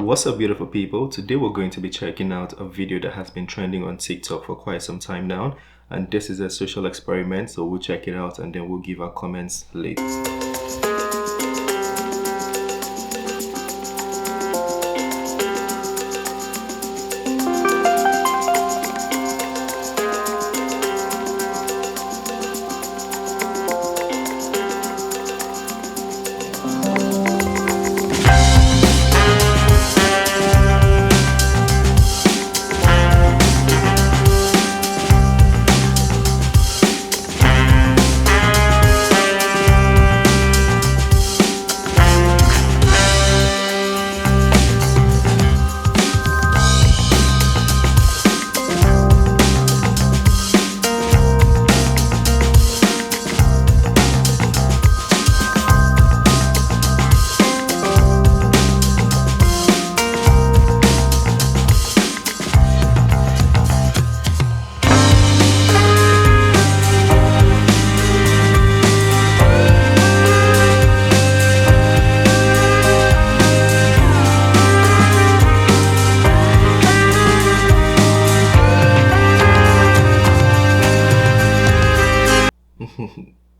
What's up, beautiful people? Today we're going to be checking out a video that has been trending on TikTok for quite some time now. And this is a social experiment, so we'll check it out and then we'll give our comments later.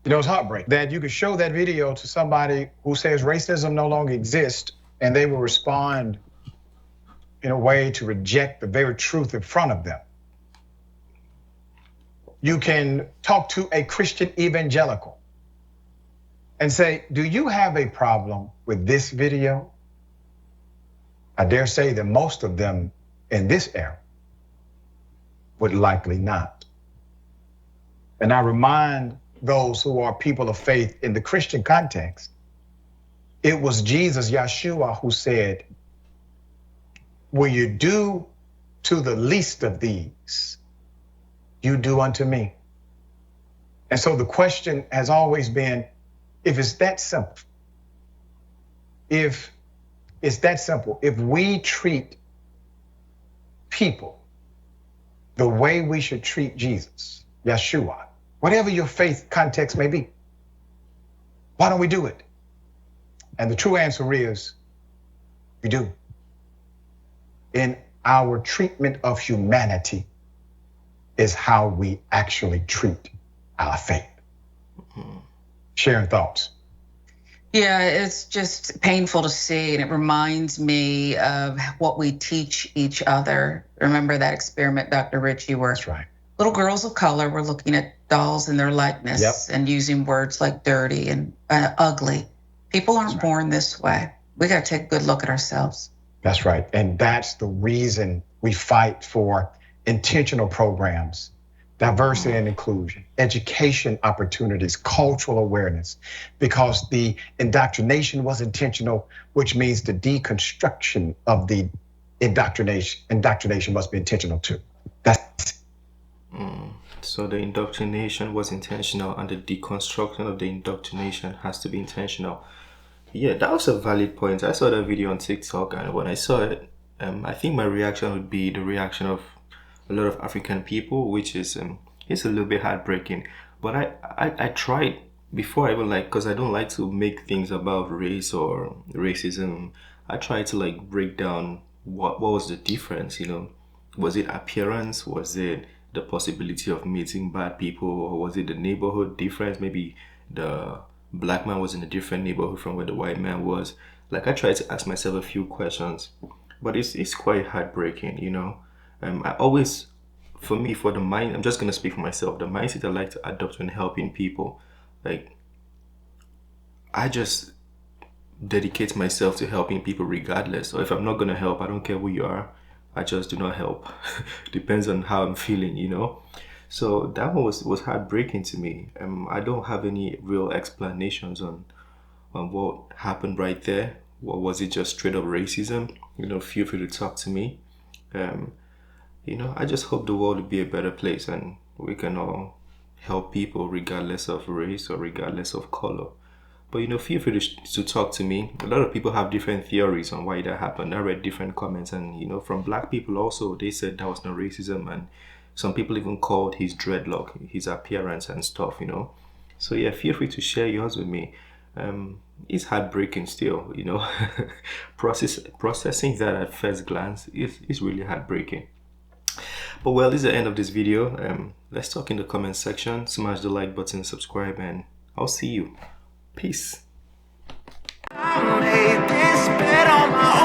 You know, it's heartbreaking that you could show that video to somebody who says racism no longer exists, and they will respond in a way to reject the very truth in front of them. You can talk to a Christian evangelical and say, do you have a problem with this video? I dare say that most of them in this era would likely not. And I remind those who are people of faith in the Christian context, it was Jesus, Yeshua, who said, will you do to the least of these, you do unto me. And so the question has always been, if it's that simple, if we treat people the way we should treat Jesus, Yeshua, whatever your faith context may be, why don't we do it? And the true answer is, we do. In our treatment of humanity is how we actually treat our faith. Sharing thoughts. Yeah, it's just painful to see, and it reminds me of what we teach each other. Remember that experiment, Dr. Rich, you were? That's right. Little girls of color were looking at dolls and their likeness and using words like dirty and ugly. People aren't born this way. We got to take a good look at ourselves. That's right. And that's the reason we fight for intentional programs, diversity and inclusion, education opportunities, cultural awareness, because the indoctrination was intentional, which means the deconstruction of the indoctrination must be intentional too. So the indoctrination was intentional and the deconstruction of the indoctrination has to be intentional. Yeah, that was a valid point. I saw that video on TikTok, and when I saw it, I think my reaction would be the reaction of a lot of African people, which is it's a little bit heartbreaking. But I tried before I even because I don't like to make things about race or racism. I tried to break down what was the difference, Was it appearance? Was it the possibility of meeting bad people, or was it the neighborhood difference? Maybe the black man was in a different neighborhood from where the white man was. I tried to ask myself a few questions, but it's quite heartbreaking, I always, for the mind, I'm just gonna speak for myself, the mindset I like to adopt when helping people, I just dedicate myself to helping people regardless. Or if I'm not gonna help, I don't care who you are, I just do not help. Depends on how I'm feeling, So that one was heartbreaking to me. I don't have any real explanations on what happened right there. What was it, just straight up racism? Feel free to talk to me. I just hope the world will be a better place and we can all help people regardless of race or regardless of color. But feel free to talk to me. A lot of people have different theories on why that happened. I read different comments, and from black people also, they said that was no racism, and some people even called his dreadlock, his appearance and stuff, So yeah, feel free to share yours with me. is heartbreaking still, you know. Processing that at first glance is really heartbreaking. But well, this is the end of this video. Let's talk in the comment section. Smash the like button, subscribe, and I'll see you. Peace. I made this bed on my